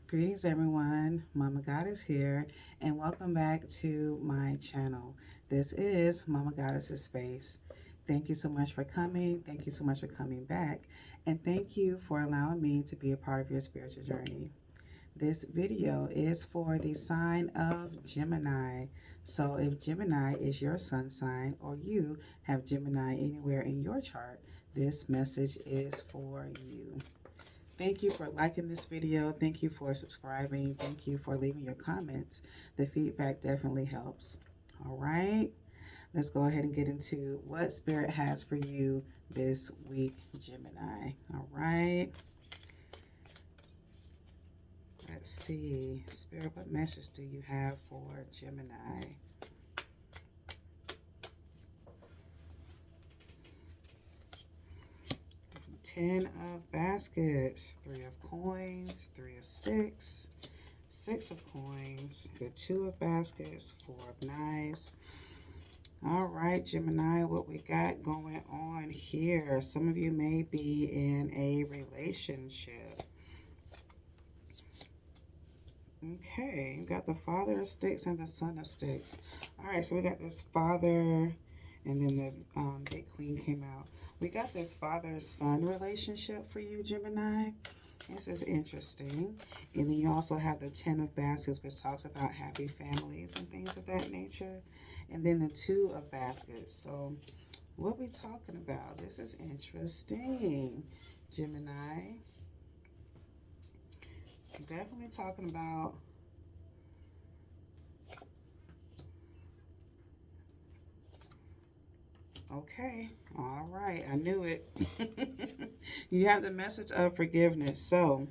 Greetings, everyone. Mama Goddess here, and welcome back to my channel. This is Mama Goddess's Space. Thank you so much for coming. Thank you so much for coming back, and thank you for allowing me to be a part of your spiritual journey. This video is for the sign of Gemini. So, if Gemini is your sun sign, or you have Gemini anywhere in your chart, this message is for you. Thank you for liking this video. Thank you for subscribing. Thank you for leaving your comments. The feedback definitely helps. All right, let's go ahead and get into what Spirit has for you this week, Gemini. All right, let's see. Spirit, what message do you have for Gemini? Ten of baskets, three of coins, three of sticks, six of coins, the two of baskets, four of knives. All right, Gemini, what we got going on here? Some of you may be in a relationship. Okay, you got the Father of Sticks and the Son of Sticks. All right, so we got this Father, and then the Big Queen came out. We got this father-son relationship for you, Gemini. This is interesting. And then you also have the Ten of Baskets, which talks about happy families and things of that nature. And then the Two of Baskets. So what we talking about? This is interesting, Gemini. Definitely talking about okay, all right, I knew it. You have the message of forgiveness. So,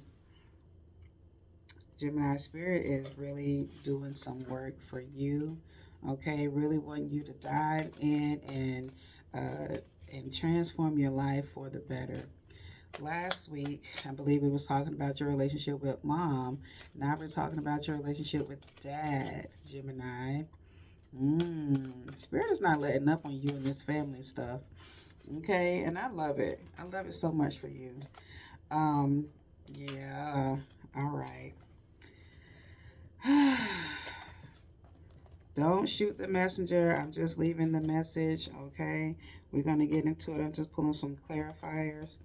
Gemini Spirit is really doing some work for you. Okay, really wanting you to dive in and transform your life for the better. Last week, I believe we was talking about your relationship with mom. Now we're talking about your relationship with dad, Gemini. Spirit is not letting up on you and this family stuff. Okay, and I love it. I love it so much for you. Yeah. All right. Don't shoot the messenger. I'm just leaving the message. Okay. We're gonna get into it. I'm just pulling some clarifiers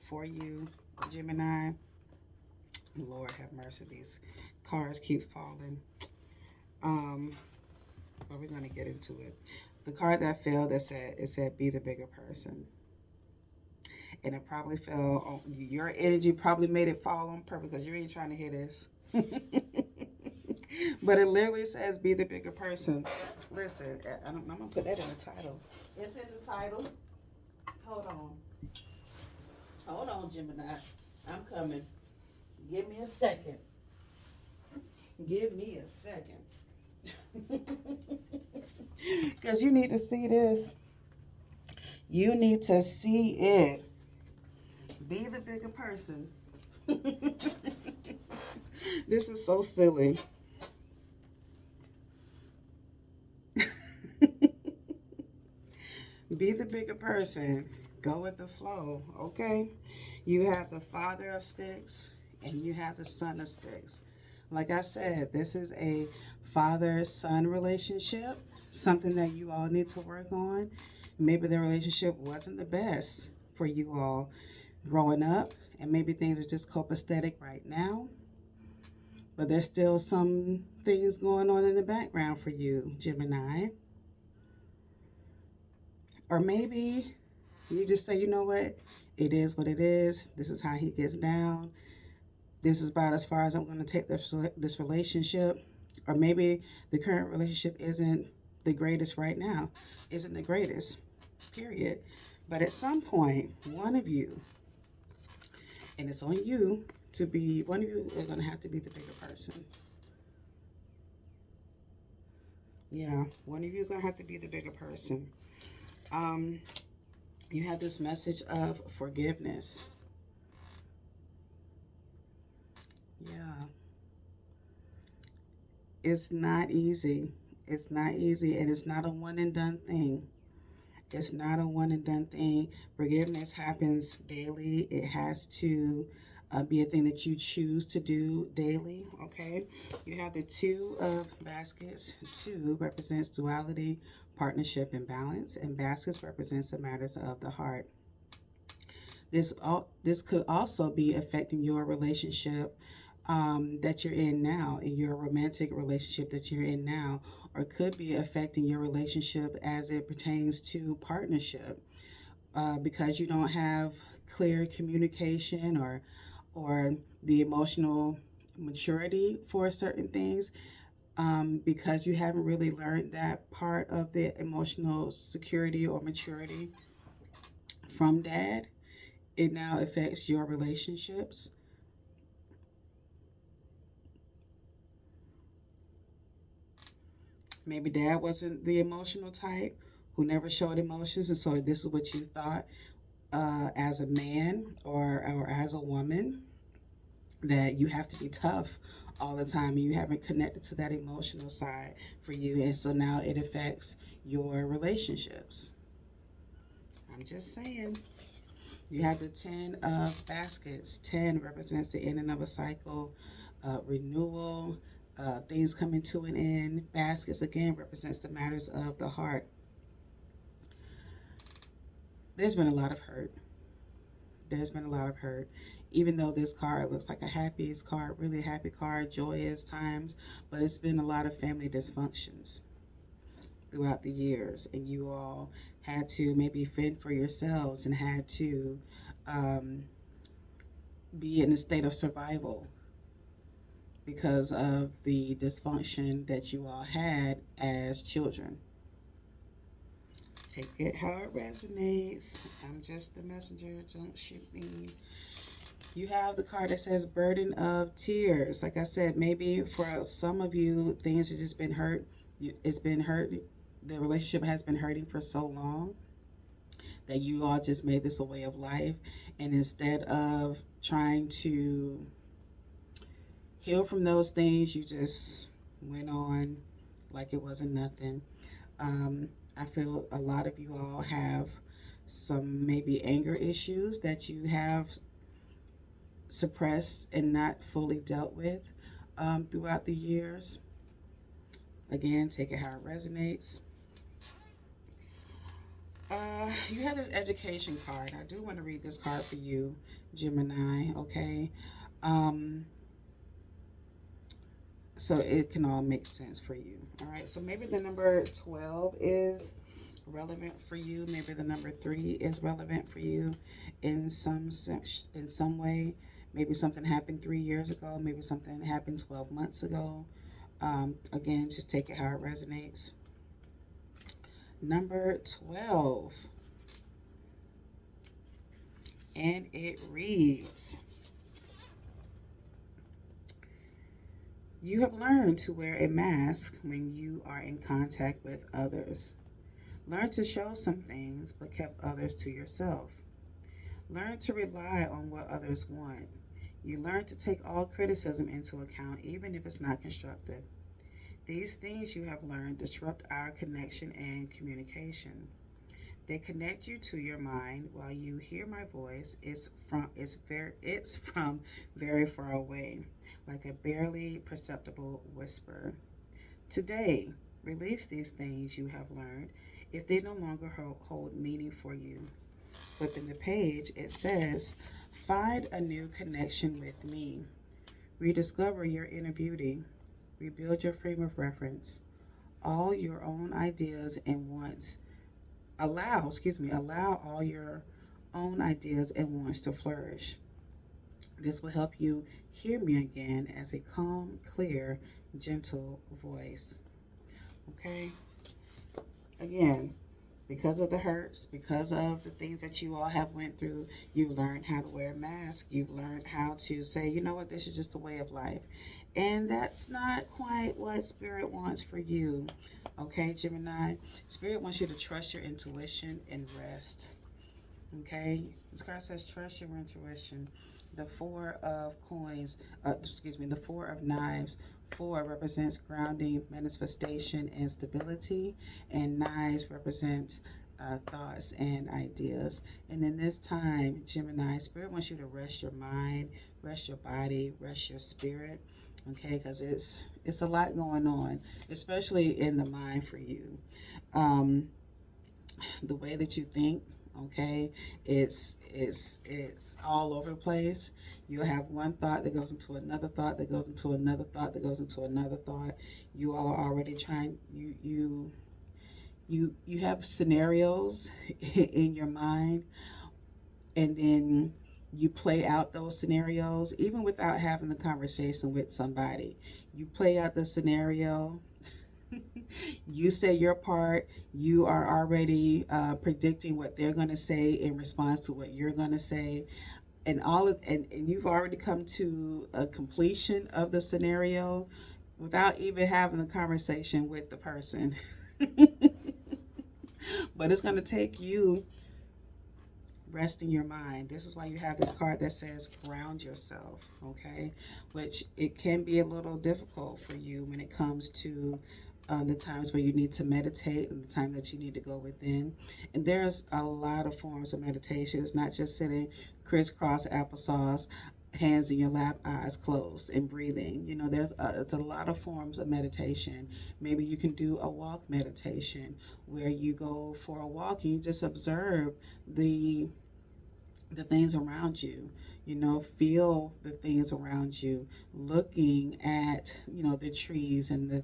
for you, Gemini. Lord have mercy. These cards keep falling. But we're going to get into it. The card that fell, it said be the bigger person. And it probably fell on your energy, probably made it fall on purpose because you ain't trying to hear this. But it literally says be the bigger person. Listen, I'm going to put that in the title. It's in the title. Hold on. Hold on, Gemini. I'm coming. Give me a second. Give me a second. Because you need to see this. You need to see it. Be the bigger person. This is so silly. Be the bigger person. Go with the flow, okay? You have the Father of Sticks and you have the Son of Sticks. Like I said, this is a father-son relationship, something that you all need to work on. Maybe the relationship wasn't the best for you all growing up, and maybe things are just copacetic right now, but there's still some things going on in the background for you, Gemini. Or maybe you just say, you know what? It is what it is. This is how he gets down. This is about as far as I'm going to take this relationship. Or maybe the current relationship isn't the greatest right now, isn't the greatest, period. But at some point, one of you, and it's on you to be, one of you is going to have to be the bigger person. Yeah, one of you is going to have to be the bigger person. You have this message of forgiveness. Yeah. It's not easy. It's not easy, and it's not a one and done thing. It's not a one and done thing. Forgiveness happens daily. It has to be a thing that you choose to do daily. Okay, you have the Two of Baskets. Two represents duality, partnership, and balance, and baskets represents the matters of the heart. This could also be affecting your relationship that you're in now, in your romantic relationship that you're in now, or could be affecting your relationship as it pertains to partnership, because you don't have clear communication or the emotional maturity for certain things, because you haven't really learned that part of the emotional security or maturity from dad. It now affects your relationships. Maybe dad wasn't the emotional type who never showed emotions, and so this is what you thought as a man or as a woman, that you have to be tough all the time, and you haven't connected to that emotional side for you, and so now it affects your relationships. I'm just saying. You have the Ten of Baskets. 10 represents the ending of a cycle, renewal, things coming to an end. Baskets again represents the matters of the heart. There's been a lot of hurt. There's been a lot of hurt. Even though this card looks like a happy card, really happy card, joyous times, but it's been a lot of family dysfunctions throughout the years, and you all had to maybe fend for yourselves and had to um, be in a state of survival because of the dysfunction that you all had as children. Take it how it resonates. I'm just the messenger. Don't shoot me. You have the card that says burden of tears. Like I said, maybe for some of you, things have just been hurt. It's been hurt. The relationship has been hurting for so long that you all just made this a way of life. And instead of trying to heal from those things, you just went on like it wasn't nothing. I feel a lot of you all have some maybe anger issues that you have suppressed and not fully dealt with throughout the years. Again, take it how it resonates. You have this education card. I do want to read this card for you, Gemini, okay? Um, so it can all make sense for you. All right, so maybe the number 12 is relevant for you. Maybe the number 3 is relevant for you in some way. Maybe something happened 3 years ago. Maybe something happened 12 months ago. Again, just take it how it resonates. Number 12. And it reads, you have learned to wear a mask when you are in contact with others. Learn to show some things, but kept others to yourself. Learn to rely on what others want. You learn to take all criticism into account, even if it's not constructive. These things you have learned disrupt our connection and communication. They connect you to your mind while you hear my voice. It's from very far away, like a barely perceptible whisper. Today, release these things you have learned if they no longer hold meaning for you. Flipping the page, it says, find a new connection with me. Rediscover your inner beauty. Rebuild your frame of reference. All your own ideas and wants. Allow all your own ideas and wants to flourish. This will help you hear me again as a calm, clear, gentle voice. Okay? Again, because of the hurts, because of the things that you all have went through, you've learned how to wear a mask. You've learned how to say, you know what, this is just a way of life. And that's not quite what Spirit wants for you. Okay, Gemini? Spirit wants you to trust your intuition and rest. Okay? This card says trust your intuition. The Four of the Four of Knives. 4 represents grounding, manifestation, and stability, and knives represents thoughts and ideas. And in this time, Gemini, Spirit wants you to rest your mind, rest your body, rest your spirit. Okay, because it's a lot going on, especially in the mind for you. Um, the way that you think, okay, it's all over the place. You'll have one thought that goes into another thought that goes into another thought that goes into another thought. You all are already trying, you have scenarios in your mind, and then you play out those scenarios even without having the conversation with somebody. You play out the scenario. You say your part. You are already predicting what they're going to say in response to what you're going to say, and and you've already come to a completion of the scenario without even having the conversation with the person. But it's going to take you resting your mind. This is why you have this card that says ground yourself, okay? Which it can be a little difficult for you when it comes to the times where you need to meditate and the time that you need to go within. And there's a lot of forms of meditation. It's not just sitting crisscross applesauce, hands in your lap, eyes closed, and breathing. You know, it's a lot of forms of meditation. Maybe you can do a walk meditation where you go for a walk and you just observe the things around you. You know, feel the things around you, looking at, you know, the trees and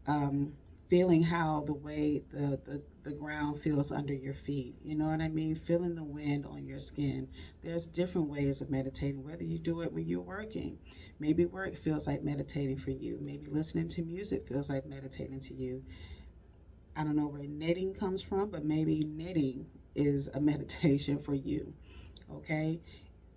um, feeling how the way the ground feels under your feet. You know what I mean? Feeling the wind on your skin. There's different ways of meditating, whether you do it when you're working. Maybe work feels like meditating for you. Maybe listening to music feels like meditating to you. I don't know where knitting comes from, but maybe knitting is a meditation for you. Okay?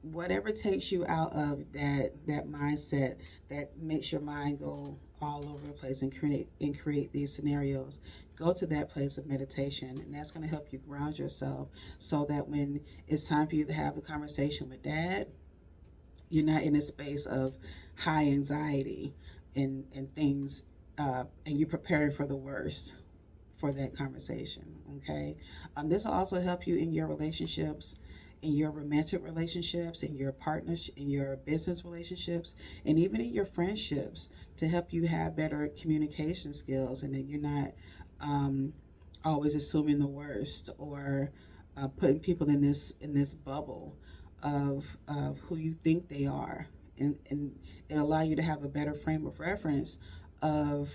Whatever takes you out of that mindset that makes your mind go all over the place and create these scenarios, go to that place of meditation, and that's going to help you ground yourself so that when it's time for you to have the conversation with dad, you're not in a space of high anxiety and things, and you're preparing for the worst for that conversation. Okay, this will also help you in your relationships, in your romantic relationships, in your partners, in your business relationships, and even in your friendships, to help you have better communication skills, and that you're not always assuming the worst, or putting people in this bubble of who you think they are, and it allow you to have a better frame of reference of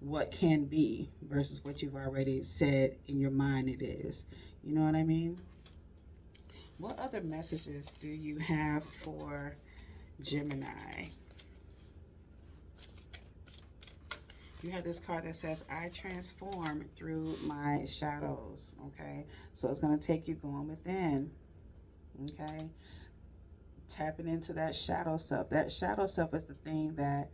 what can be versus what you've already said in your mind it is. You know what I mean? What other messages do you have for Gemini? You have this card that says, I transform through my shadows. Okay, so it's going to take you going within. Okay, tapping into that shadow self. That shadow self is the thing that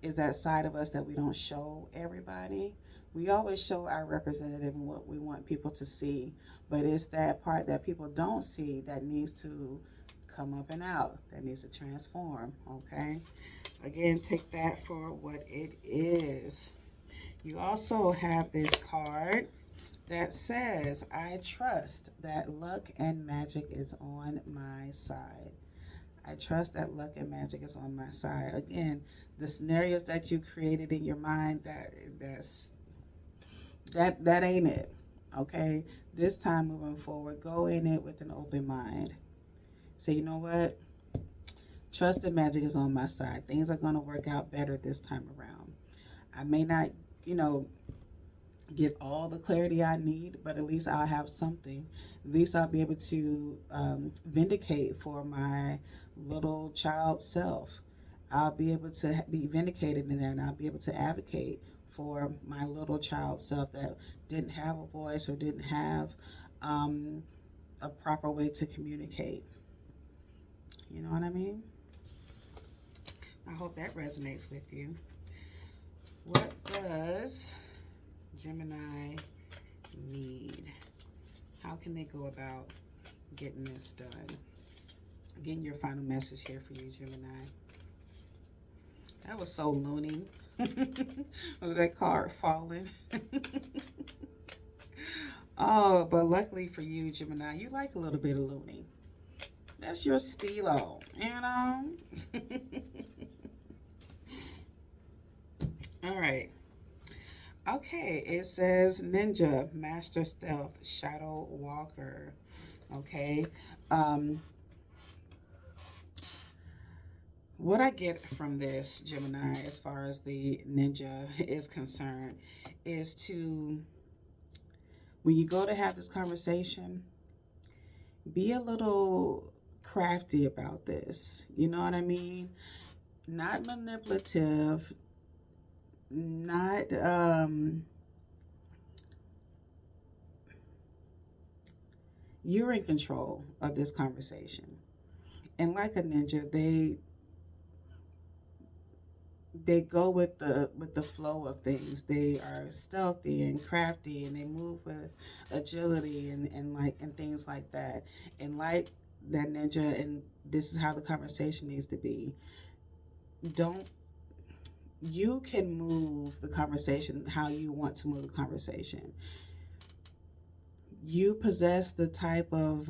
is that side of us that we don't show everybody. We always show our representative and what we want people to see, but it's that part that people don't see that needs to come up and out, that needs to transform. Okay, again, take that for what it is. You also have this card that says, I trust that luck and magic is on my side. I trust that luck and magic is on my side. Again, the scenarios that you created in your mind, that ain't it. Okay? This time moving forward, go in it with an open mind. Say, you know what? Trust and magic is on my side. Things are going to work out better this time around. I may not, get all the clarity I need, but at least I'll have something. At least I'll be able to vindicate for my little child self. I'll be able to be vindicated in that, and I'll be able to advocate for my little child self that didn't have a voice or didn't have a proper way to communicate. You know what I mean? I hope that resonates with you. What does Gemini need? How can they go about getting this done? Getting your final message here for you, Gemini. That was so loony. Look at that card falling. Oh, but luckily for you, Gemini, you like a little bit of loony. That's your stilo, you know? All right. Okay, it says Ninja, Master Stealth, Shadow Walker. Okay. Um, what I get from this, Gemini, as far as the ninja is concerned, is to, when you go to have this conversation, be a little crafty about this. You know what I mean? Not manipulative, not you're in control of this conversation. And like a ninja, they go with the flow of things. They are stealthy and crafty, and they move with agility and things like that. And like that ninja, and this is how the conversation needs to be. Don't You can move the conversation how you want to move the conversation. You possess the type of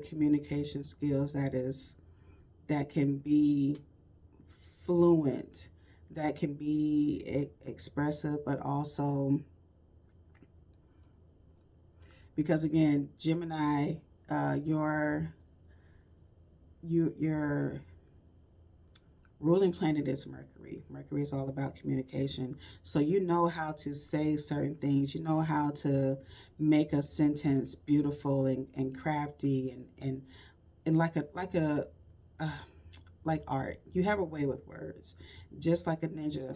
communication skills that can be fluent, that can be expressive, but also because again, Gemini, your your ruling planet is Mercury. Mercury is all about communication. So you know how to say certain things. You know how to make a sentence beautiful and crafty and uh, like art. You have a way with words. Just like a ninja,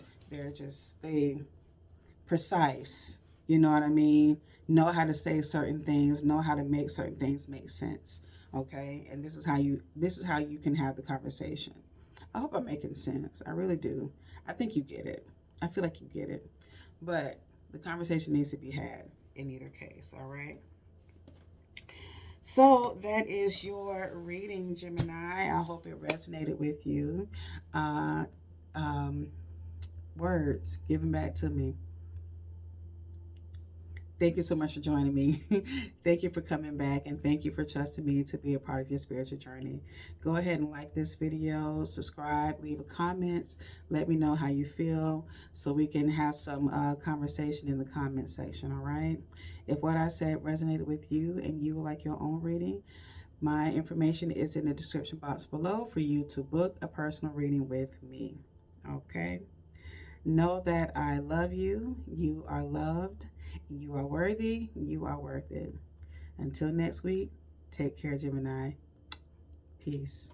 they precise. You know what I mean? Know how to say certain things, know how to make certain things make sense. Okay? And this is how you can have the conversation. I hope I'm making sense. I really do. I think you get it. I feel like you get it. But the conversation needs to be had in either case, all right? So that is your reading, Gemini. I hope it resonated with you. Uh, um, Words given back to me. Thank you so much for joining me. Thank you for coming back, and thank you for trusting me to be a part of your spiritual journey. Go ahead and like this video, subscribe, leave a comments, let me know how you feel so we can have some conversation in the comment section, all right? If what I said resonated with you and you would like your own reading, my information is in the description box below for you to book a personal reading with me, okay? Know that I love you. You are loved. You are worthy. You are worth it. Until next week, take care, Gemini. Peace.